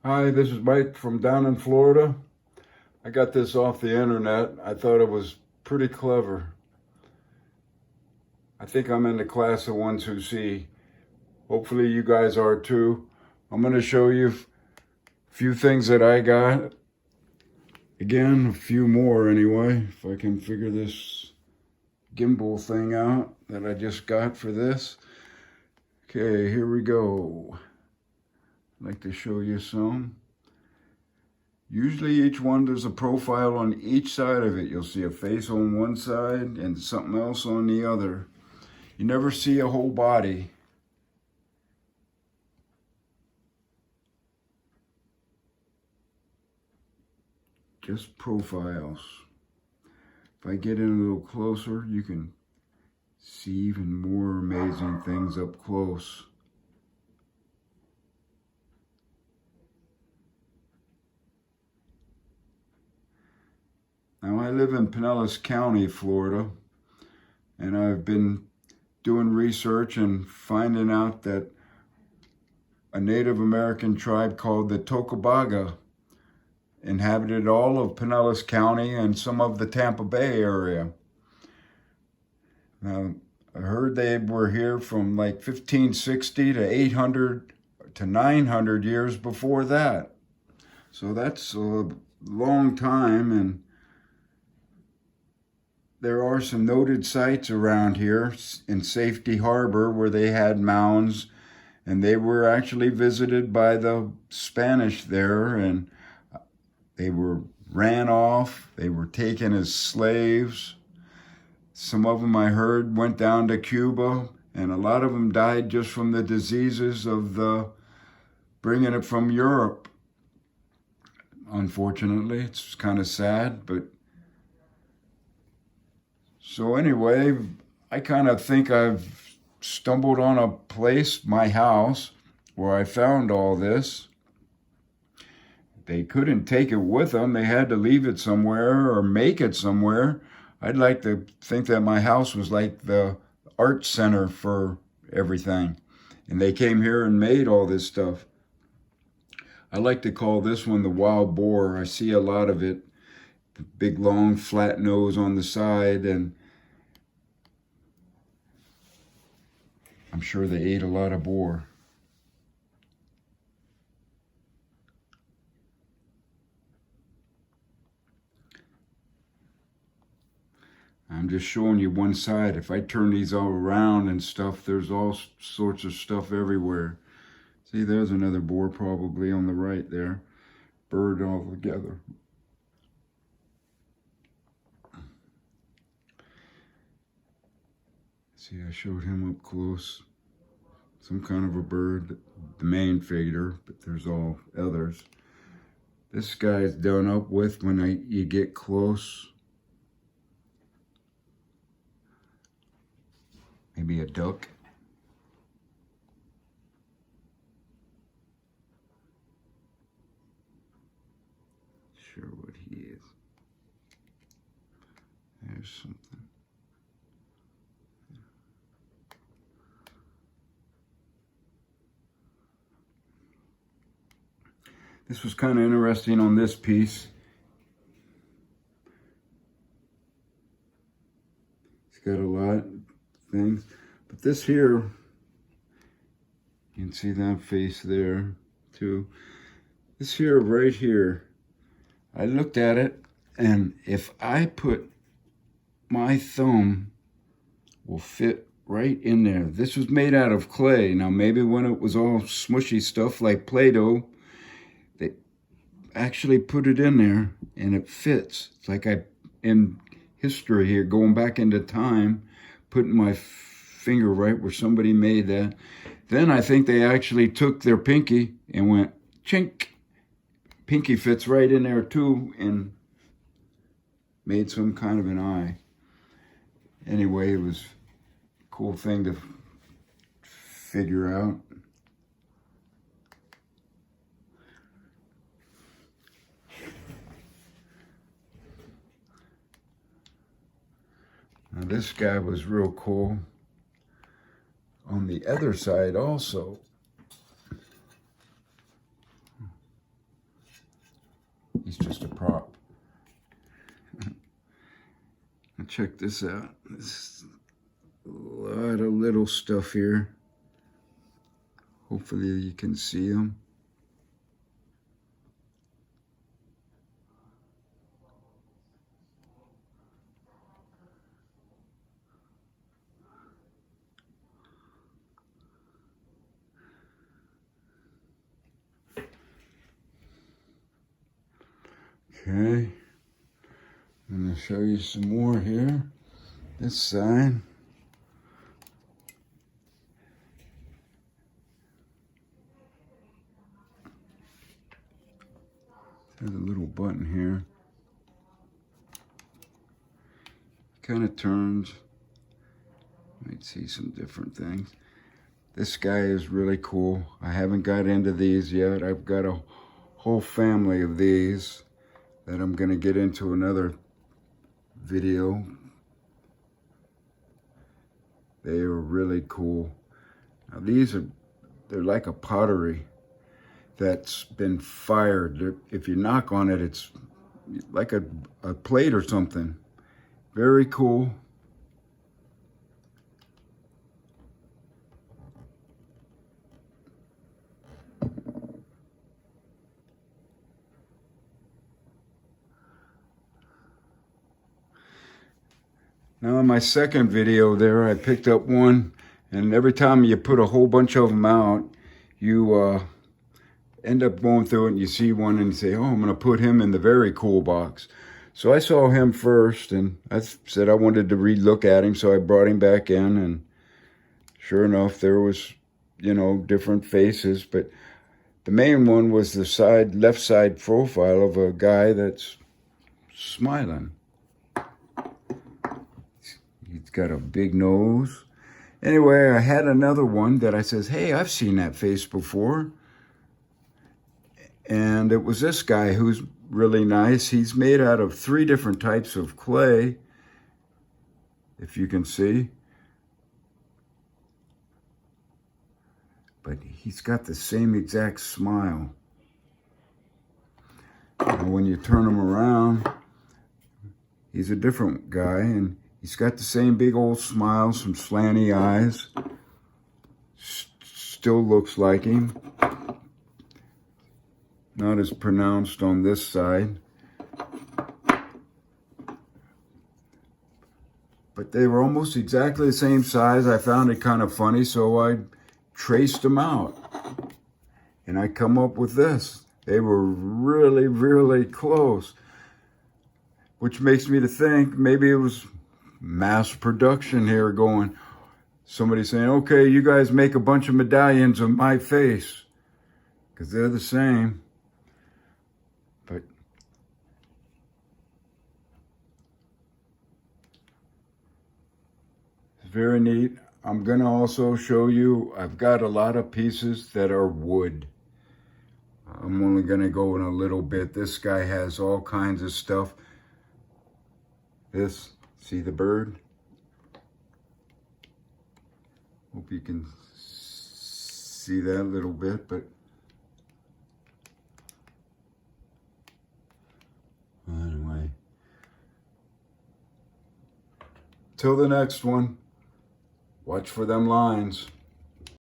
Hi, this is Mike from down in Florida. I got this off the internet. I thought it was pretty clever. I think I'm in the class of ones who see. Hopefully you guys are too. I'm going to show you a few things that I got. Again, a few more anyway, if I can figure this gimbal thing out that I just got for this. Okay, here we go. I'd like to show you some. Usually each one, there's a profile on each side of it. You'll see a face on one side and something else on the other. You never see a whole body. Just profiles. If I get in a little closer, you can see even more amazing things up close. Now I live in Pinellas County, Florida, and I've been doing research and finding out that a Native American tribe called the Tocabaga inhabited all of Pinellas County and some of the Tampa Bay area. Now, I heard they were here from like 1560 to 800 to 900 years before that. So that's a long time, and there are some noted sites around here in Safety Harbor where they had mounds, and they were actually visited by the Spanish there, and they were ran off. They were taken as slaves. Some of them I heard went down to Cuba, and a lot of them died just from the diseases of the bringing it from Europe. Unfortunately, it's kind of sad, but so anyway, I kind of think I've stumbled on a place, my house, where I found all this. They couldn't take it with them. They had to leave it somewhere or make it somewhere. I'd like to think that my house was like the art center for everything. And they came here and made all this stuff. I like to call this one the wild boar. I see a lot of it. The big, long, flat nose on the side, and I'm sure they ate a lot of boar. I'm just showing you one side. If I turn these all around and stuff, there's all sorts of stuff everywhere. See, there's another boar probably on the right there. Bird all together. See, I showed him up close. Some kind of a bird, the main figure, but there's all others. This guy's done up with when you get close. Maybe a duck. Sure what he is. There's something. This was kind of interesting on this piece. It's got a lot of things. But this here, you can see that face there too. This here, right here, I looked at it, and if I put my thumb will fit right in there. This was made out of clay. Now maybe when it was all smushy stuff like Play-Doh, they actually put it in there and it fits. It's like I, in history here, going back into time, putting my finger right where somebody made that. Then I think they actually took their pinky and went chink. Pinky fits right in there too, and made some kind of an eye. Anyway, it was a cool thing to figure out. Now this guy was real cool. On the other side also. check this out. There's a lot of little stuff here. Hopefully you can see them. Okay, I'm going to show you some more here. This side. There's a little button here. Kind of turns. Might see some different things. This guy is really cool. I haven't got into these yet. I've got a whole family of these that I'm going to get into another video. They are really cool. Now they're like a pottery that's been fired. If you knock on it, it's like a plate or something. Very cool. Now in my second video there, I picked up one, and every time you put a whole bunch of them out, you end up going through it and you see one and you say, oh, I'm going to put him in the very cool box. So I saw him first, and I said I wanted to re-look at him, so I brought him back in, and sure enough, there was, you know, different faces, but the main one was the left side profile of a guy that's smiling. He's got a big nose. Anyway, I had another one that I says, hey, I've seen that face before. And it was this guy who's really nice. He's made out of 3 different types of clay, if you can see. But he's got the same exact smile. And when you turn him around, he's a different guy, and he's got the same big old smile, some slanty eyes. Still looks like him. Not as pronounced on this side. But they were almost exactly the same size. I found it kind of funny, so I traced them out. And I come up with this. They were really, really close. Which makes me to think maybe it was mass production here going. Somebody saying, okay, you guys make a bunch of medallions of my face. Because they're the same. But it's very neat. I'm going to also show you, I've got a lot of pieces that are wood. I'm only going to go in a little bit. This guy has all kinds of stuff. This, see the bird? Hope you can see that a little bit, but anyway. Till the next one, watch for them lines.